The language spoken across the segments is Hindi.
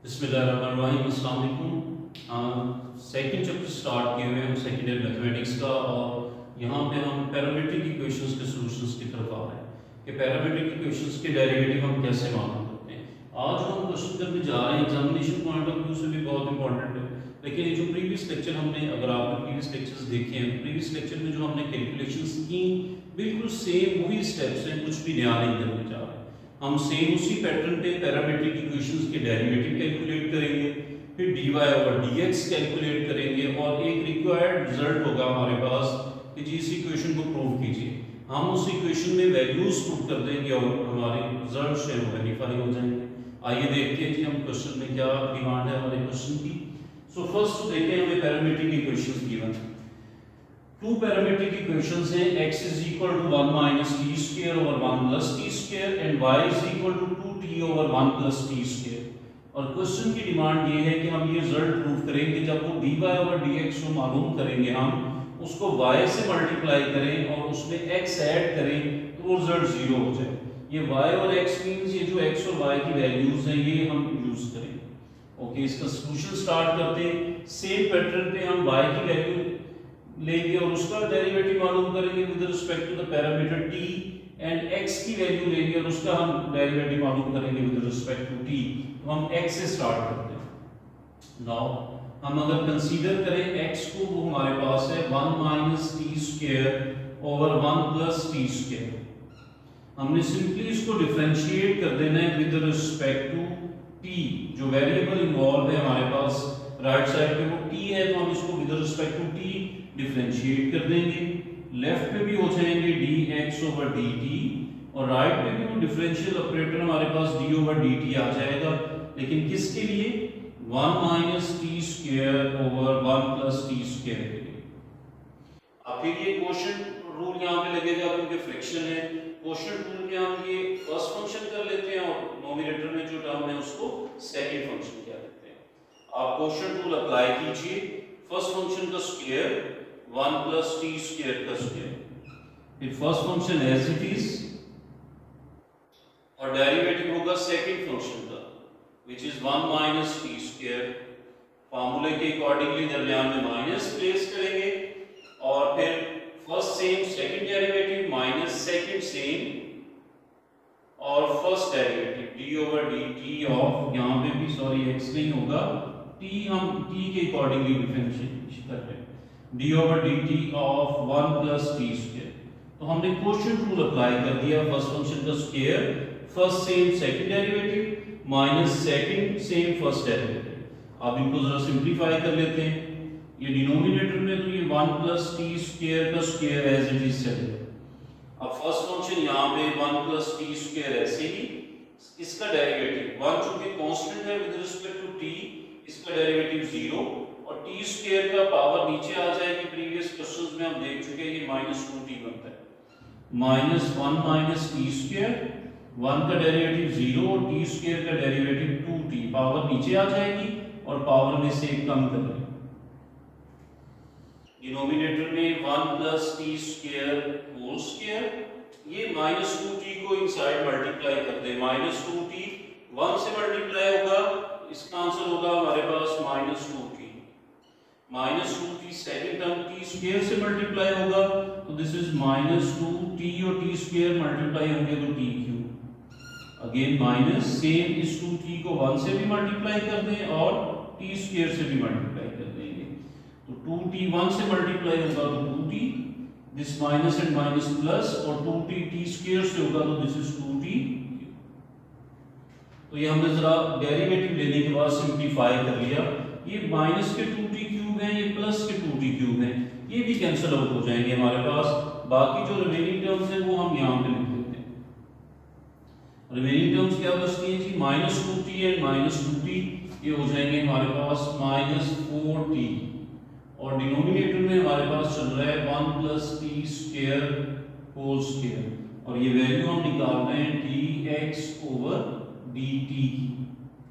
बिस्मिल्लाहिर्रहमानिर्रहीम, अस्सलाम वालेकुम। सेकंड चैप्टर स्टार्ट किए हुए हम सेकेंड ईयर मैथमेटिक्स का, और यहाँ पे हम पैरामीट्रिक इक्वेशंस के सॉल्यूशंस की तरफ आ रहे हैं कि पैरामीट्रिक इक्वेशंस के डेरिवेटिव हम कैसे मालूम करते हैं। आज जो हम क्वेश्चन करने जा रहे हैं एग्जामिनेशन पॉइंट ऑफ व्यू से भी बहुत इंपॉर्टेंट है, लेकिन ये जो प्रीवियस लेक्चर हमने, अगर आपने प्रीवियस लेक्चर्स देखे हैं, प्रीवियस लेक्चर में जो हमने कैलकुलेशंस की बिल्कुल सेम वही स्टेप्स हैं, कुछ भी नया नहीं करने जा रहे। हम सेम उसी पैटर्न पे पैरामीट्रिक इक्वेशंस के डेरिवेटिव कैलकुलेट करेंगे, फिर dy ओवर dx कैलकुलेट करेंगे, और एक रिक्वायर्ड रिजल्ट होगा हमारे पास कि जी इस इक्वेशन को प्रूव कीजिए। हम उस इक्वेशन में वैल्यूज पुट कर देंगे और हमारे रिजल्ट से वेरीफाई हो जाएंगे। आइए देखते हैं कि हम क्वेश्चन में क्या डिमांड है हमारे क्वेश्चन की। सो फर्स्ट देखते हैं हमें पैरामीट्रिक इक्वेशंस गिवन है। टू पैरामीट्रिक इक्वेशंस हैं, x is equal to 1 minus t square over 1 plus t square and y is equal to 2t over 1 plus t square। और क्वेश्चन की डिमांड ये है कि हम ये रिजल्ट प्रूव करेंगे जब वो dy over dx को मालूम करेंगे, हम उसको y से मल्टीप्लाई करें और उसमें x ऐड करें तो वो रिजल्ट 0 हो जाए। ये y और x मींस ये जो x और y की वैल्यूज हैं ये हम यूज करेंगे। ओके, इसका सॉल्यूशन स्टार्ट करते हैं। सेम पैटर्न पे हम y की वैल्यू लेंगे और उसका डेरिवेटिव मालूम करेंगे with respect to the parameter t, and x की वैल्यू लेंगे और उसका हम डेरिवेटिव मालूम करेंगे विद रिस्पेक्ट टू t। तो हम x से स्टार्ट करते हैं। नाउ हम अगर कंसीडर करें x को, वो हमारे पास है 1 minus t square over 1 plus t square. हमने सिंपली इसको डिफरेंशिएट कर देना है विद रिस्पेक्ट टू t। जो वेरिएबल इन्वॉल्व है हमारे पास राइट साइड पे वो t है, तो हम इसको with respect to t differentiate कर देंगे। लेफ्ट पे भी हो जाएंगे dx ओवर dt, और राइट पे भी वो डिफरेंशियल ऑपरेटर हमारे पास d ओवर dt आ जाएगा, लेकिन किसके लिए? 1 minus t square over 1 plus t square के लिए। अब फिर ये क्वोशिएंट रूल यहाँ पे लगेगा क्योंकि फ्रैक्शन है। क्वोशिएंट रूल में हम ये फर्स्ट फंक्शन कर लेते हैं और नोमिनेटर में जो टर्म है उसको सेकंड फंक्शन कह देते हैं। आप क्वोशिएंट रूल अप्लाई कीजिए। फर्स्ट फंक्शन का स्क्वायर 1 प्लस टी स्क्वायर का स्क्वायर, फिर first function as it is, और डेरिवेटिव होगा सेकंड फंक्शन का which is 1 minus t square. फार्मूले के अकॉर्डिंगली दरमियान में माइनस प्लेस करेंगे, और फिर first same second derivative minus second same और first derivative d over d t of, यहाँ पे भी सॉरी एक्स नहीं होगा, टी हम टी के अकॉर्डिंगली डिफरेंशिएट कर रहे हैं, D over d t of 1 plus t square. तो हमने क्वोशिएंट रूल अप्लाई कर दिया। फर्स्ट फंक्शन का square, first same second derivative minus second same first derivative. अब इनको जरा सिंपलीफाई कर लेते हैं। ये डिनोमिनेटर में तो ये 1 प्लस टी स्क्वायर का स्क्वायर एज इट इज चलेगा। अब फर्स्ट फंक्शन यहाँ पे 1 प्लस टी स्क्वायर ऐसे ही, इसका डेरिवेटिव 1 चूंकि कांस्टेंट है विद रिस्पेक्ट टू t, इसका डेरिवेटिव 0, और टी स्क्वायर का पावर नीचे आ जाएगी। प्रीवियस क्वेश्चंस में हम देख चुके हैं ये -2t बनता है। -1 माइनस टी स्क्वायर, 1 का डेरिवेटिव 0 और टी स्क्वायर का डेरिवेटिव 2t, पावर नीचे आ जाएगी और पावर में से एक कम कर लें। डिनोमिनेटर में 1 plus t square whole square, ये -2t को इनसाइड मल्टीप्लाई कर दे। -2t 1 से मल्टीप्लाई होगा, इसका आंसर होगा हमारे पास -2t। -2t second term T square से मल्टीप्लाई होगा, तो दिस इज -2t और टी स्क्वायर मल्टीप्लाई होंगे तो t cube. Again minus same इस 2t को 1 से भी मल्टीप्लाई कर दें और t स्क्वायर से भी मल्टीप्लाई कर देंगे, तो 2t 1 से मल्टीप्लाई होगा तो 2t, this minus and minus plus, और 2t t स्क्वायर से होगा तो दिस इज 2t। तो ये हमने जरा डेरिवेटिव लेने के बाद सिंपलीफाई कर लिया। ये माइनस के 2t क्यूब है, ये प्लस के 2t क्यूब है, ये भी कैंसिल आउट हो जाएंगे हमारे पास। बाकी जो रिमेनिंग टर्म्स हैं वो हम यहाँ पे लिख देते हैं। रिमेनिंग टर्म्स क्या बचती हैं जी? -2t एंड -2t, ये हो जाएंगे हमारे पास -4t, और डिनोमिनेटर में हमारे पास चल रहा है 1 plus t square whole square, और ये वैल्यू हम निकाल रहे हैं dx ओवर dt।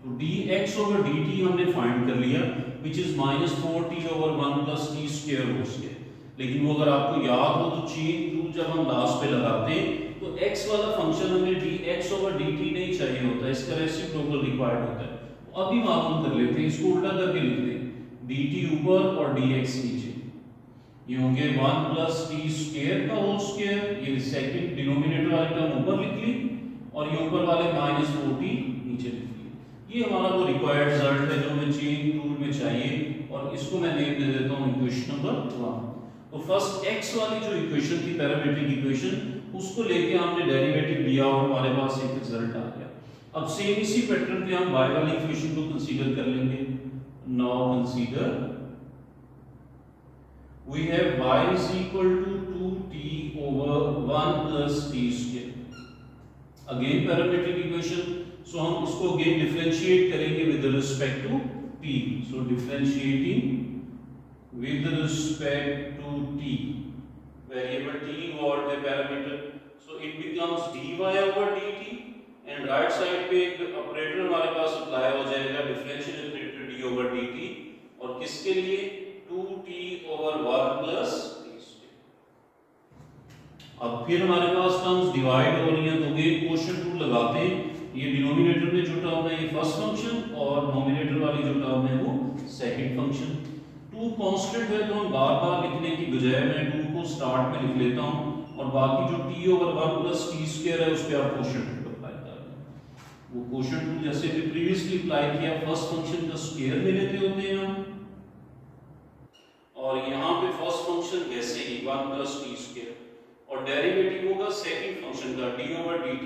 तो dx ओवर dt हमने फाइंड कर लिया which is -4t over 1 plus t square हो गया। लेकिन वो अगर आपको याद हो तो चेन रूल जब हम लास्ट पे लगाते हैं तो x वाला फंक्शन हमें dx ओवर dt नहीं चाहिए होता, इसका रेसिप्रोकल रिक्वायर्ड होता है। अभी मालूम कर लेते हैं, इसको उल्टा करके लिख दें, dt ऊपर और dx नीचे। ये हो गया 1 प्लस टी स्क्वायर का होल स्क्वायर, ये सेकंड डिनोमिनेटर वाली टर्म ऊपर लिख ली और ये ऊपर वाले माइनस 4t नीचे लिख लिए। ये हमारा वो रिक्वायर्ड रिजल्ट है जो हमें चेन रूल में चाहिए, और इसको मैं नेम दे देता हूँ इक्वेशन नंबर 1। तो फर्स्ट x वाली जो इक्वेशन थी पैरामीट्रिक इक्वेशन, उसको लेके हमने डेरिवेटिव लिया और हमारे पास एक रिजल्ट आ गया। अब सेम इसी पैटर्न पे हम y वाली इक्वेशन को कंसीडर कर लेंगे। Now consider we have y is equal to 2t over 1 plus t square, again parametric equation, so हम इसको again differentiate करेंगे with respect to t, so differentiating with respect to t, variable t what the parameter, so it becomes dy over dt, and right side पे एक ऑपरेटर हमारे पास अप्लाई हो जाएगा differential operator d over dt, और किसके लिए 2t over 1 plus t square। अब फिर हमारे पास टर्म्स डिवाइड हो रही हैं, तो ये क्वोशिएंट रूल लगाते हैं। ये डिनोमिनेटर में जो टर्म है ये फर्स्ट फंक्शन, और नोमिनेटर वाली जो टर्म है वो सेकंड फंक्शन। 2 कांस्टेंट है तो हम बार-बार लिखने की बजाय मैं 2 को स्टार्ट में लिख लेता हूं, और बाकी जो t over 1 plus t square है उस पे आप क्वोशिएंट रूल अप्लाई कर दें। वो क्वोशिएंट रूल जैसे कि प्रीवियसली अप्लाई किया, फर्स्ट फंक्शन का स्क्वायर ले लेते होते हैं हम, और यहाँ पे फर्स्ट फंक्शन वैसे ही 1 प्लस टी स्क्वायर, और डेरिवेटिव होगा सेकंड फंक्शन का d ओवर dt।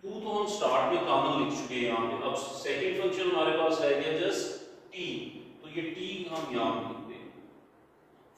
2 तो हम स्टार्ट में कॉमन लिख चुके हैं यहाँ पे, अब सेकंड फंक्शन हमारे पास रह गया जस्ट t, तो ये t हम यहाँ पे लिख देंगे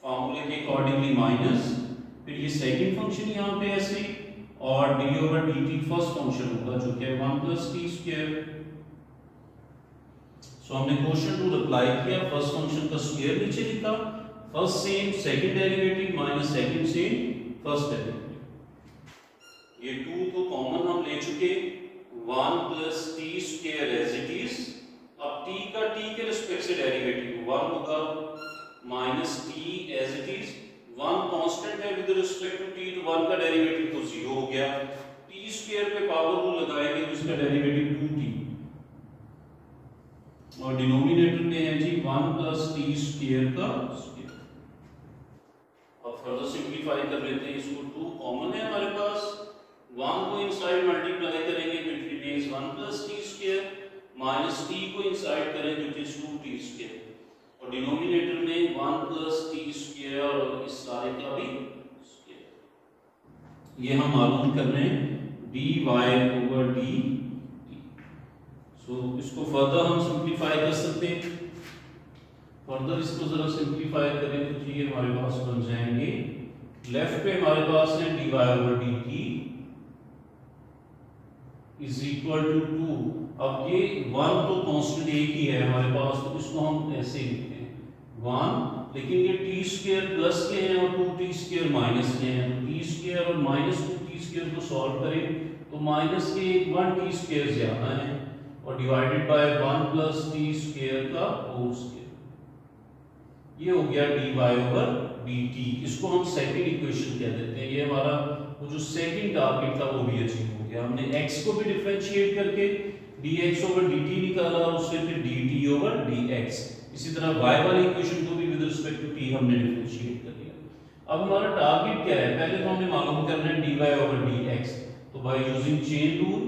फार्मूले के अकॉर्डिंगली माइनस, फिर ये सेकंड फंक्शन यहाँ पे ऐसे ही, और d over dt first function होगा जो कि 1 प्लस टी स्क्वायर। सो हमने क्वोशिएंट रूल अप्लाई किया, फर्स्ट फंक्शन का स्क्वायर नीचे लिखा, first same second derivative minus second same first derivative. ये 2 तो कॉमन हम ले चुके, 1 plus t square as it is. अब t का t के रिस्पेक्ट से डेरिवेटिव 1 होगा, minus t as it is, 1 constant है विद रिस्पेक्ट टू t, तो 1 का डेरिवेटिव तो 0 हो गया। t स्क्वायर पे पावर रूल लगाएंगे तो इसका डेरिवेटिव 2t, और डिनोमिनेटर में है जी 1 प्लस टी स्क्वायर का स्क्वायर। अब फर्दर सिंपलीफाई कर लेते हैं इसको, 2 कॉमन है हमारे पास, 1 को इनसाइड मल्टीप्लाई करेंगे तो it remains 1 plus t square, minus t को इनसाइड करें जो इज 2t स्क्वायर, और डिनोमिनेटर में 1 प्लस टी स्क्वायर और इस सारे का भी स्क्वायर। ये हम मालूम कर रहे हैं dy over dt। सो इसको फर्दर हम सिंपलीफाई कर सकते हैं, फर्दर इसको जरा सिंपलीफाई करें तो ये हमारे पास बन जाएंगे, लेफ्ट पे हमारे पास है dy over dt is equal to 2। अब ये 1 तो कांस्टेंट एक ही है हमारे पास, तो इसको हम ऐसे लिखते हैं 1, लेकिन ये t स्क्वायर प्लस के हैं और 2t स्क्वायर माइनस के हैं, तो t स्क्वायर और माइनस 2t स्क्वायर को सॉल्व करें तो माइनस के 1t स्क्वायर ज्यादा है, और divided by 1 plus t square का होल स्क्वायर। ये हो गया dy ओवर dt, इसको हम सेकंड इक्वेशन कह देते हैं। ये हमारा वो जो सेकंड टारगेट था वो भी अचीव हो गया, हमने x को भी डिफरेंशिएट करके dx ओवर dt निकाला, और उससे फिर dt ओवर dx। इसी तरह y वाली इक्वेशन को भी विद रिस्पेक्ट टू t हमने डिफरेंशिएट कर लिया। अब हमारा टारगेट क्या है, पहले तो हमने मालूम करना है dy ओवर dx, तो बाय यूजिंग चेन रूल,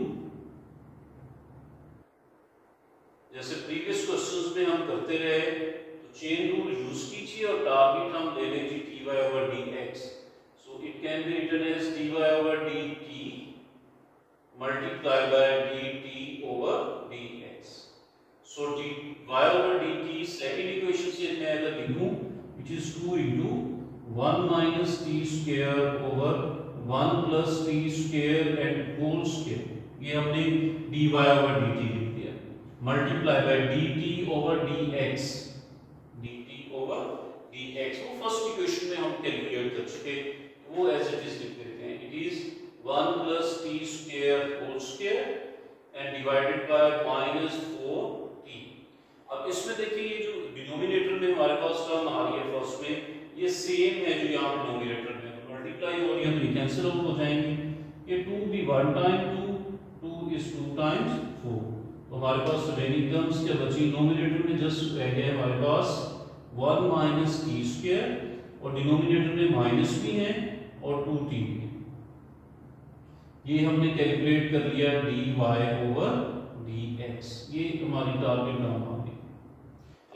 जैसे प्रीवियस क्वेश्चंस में हम करते रहे, तो चेन रूल यूज कीजिए और टारगेट हम ले लें जी dy over dx। So it can be written as dy over dt multiply by dt over dx। So dy over dt second equation से मैं अगर लिखूं which is 2 into 1 minus t square over 1 plus t square and whole square, ये हमने dy ओवर dt लिख दिया, multiply by dt over dx, dt over dx। वो फर्स्ट इक्वेशन में हम कैलकुलेट कर चुके, वो एज इट इज लिख देते हैं, it is 1 plus t square whole square and divided by minus 4t। अब इसमें देखिए ये जो डिनोमिनेटर में हमारे पास टर्म आ रही है फर्स्ट में, ये सेम है जो यहाँ पे डिनोमिनेटर में मल्टीप्लाई हो रही है, तो ये कैंसिल आउट हो जाएंगे। ये 2 भी 1 टाइम 2, 2 is 2 times 4, तो हमारे पास रिमेनिंग टर्म्स क्या बची, नोमिनेटर में जस्ट रह गया हमारे पास 1 माइनस टी स्क्वायर और डिनोमिनेटर में माइनस भी है और 2t भी है। ये हमने कैलकुलेट कर लिया dy ओवर dx, ये हमारी टारगेट टर्म आ गई।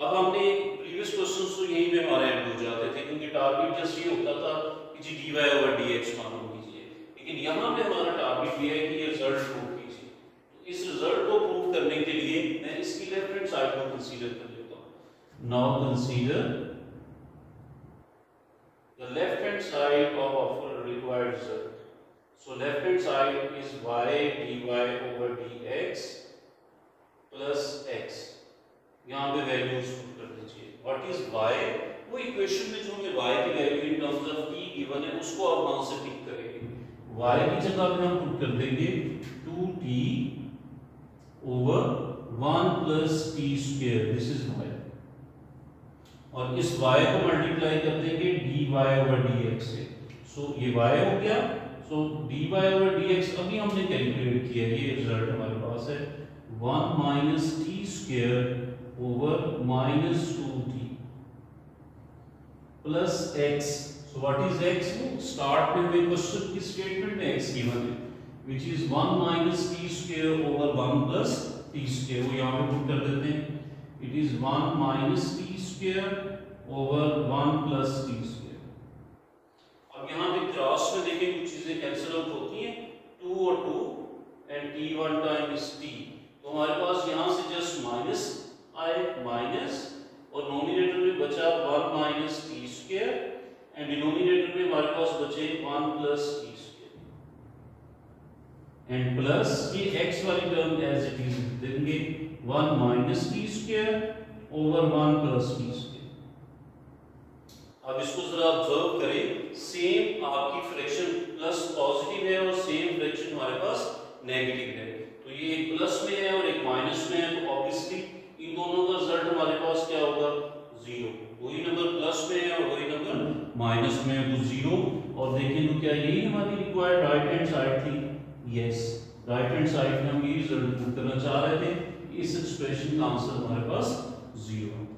अब हमने प्रीवियस क्वेश्चंस तो यहीं पे हमारे एंड हो जाते थे क्योंकि टारगेट जस्ट ये होता था कि जी dy ओवर dx मालूम कीजिए, लेकिन यहाँ पे हमारा टारगेट ये है कि ये रिजल्ट प्रूव कीजिए। तो इस रिजल्ट को प्रूव करने के लिए मैं इसकी लेफ्ट हैंड साइड को कंसीडर कर लेता हूँ। Now consider the left hand side of required result. So left hand side is y dy over dx plus x। यहाँ पे वैल्यूज पुट कर दीजिए। What is y? वो इक्वेशन में जो हमें y की value in terms of t given है उसको आप वहां से पिक करेंगे। y की जगह पे हम पुट कर देंगे 2t over 1 plus t square। This is y। और इस y को मल्टीप्लाई कर देंगे dy over dx से। So ये y हो गया। तो dy over dx अभी हमने कैलकुलेट किया, ये रिजल्ट हमारे पास है 1 minus t square over minus 2t plus x। So what is x? Start में हमें क्वेश्चन की स्टेटमेंट में x गिवन है which is 1 minus t square over 1 plus t square. वो यहाँ पे पुट कर देते हैं, it is 1 minus t square over 1 plus t square. अब यहाँ पे क्रॉस में देखिए कुछ चीजें कैंसिल आउट होती हैं, 2 और 2 एंड t1 टाइम्स t। तो हमारे पास यहाँ से जस्ट माइनस आए माइनस और नोमिनेटर में बचा 1 minus t square and denominator में हमारे पास बचे 1 plus t square and plus ये x वाली टर्म एज इट इज देंगे 1 minus t square over 1 plus t square. अब इसको जरा ऑब्जर्व करें, सेम आपकी फ्रैक्शन प्लस पॉजिटिव है और सेम फ्रैक्शन हमारे पास नेगेटिव है। तो ये एक प्लस में है और एक माइनस में है, तो ऑब्वियसली इन दोनों का रिजल्ट हमारे पास क्या होगा, 0। वही नंबर प्लस में है और वही नंबर माइनस में है तो 0। और देखें तो क्या यही हमारी रिक्वायर्ड राइट हैंड साइड थी? यस, राइट हैंड साइड में हम ये रिजल्ट करना चाह रहे थे। इस एक्सप्रेशन का आंसर हमारे पास 0 है।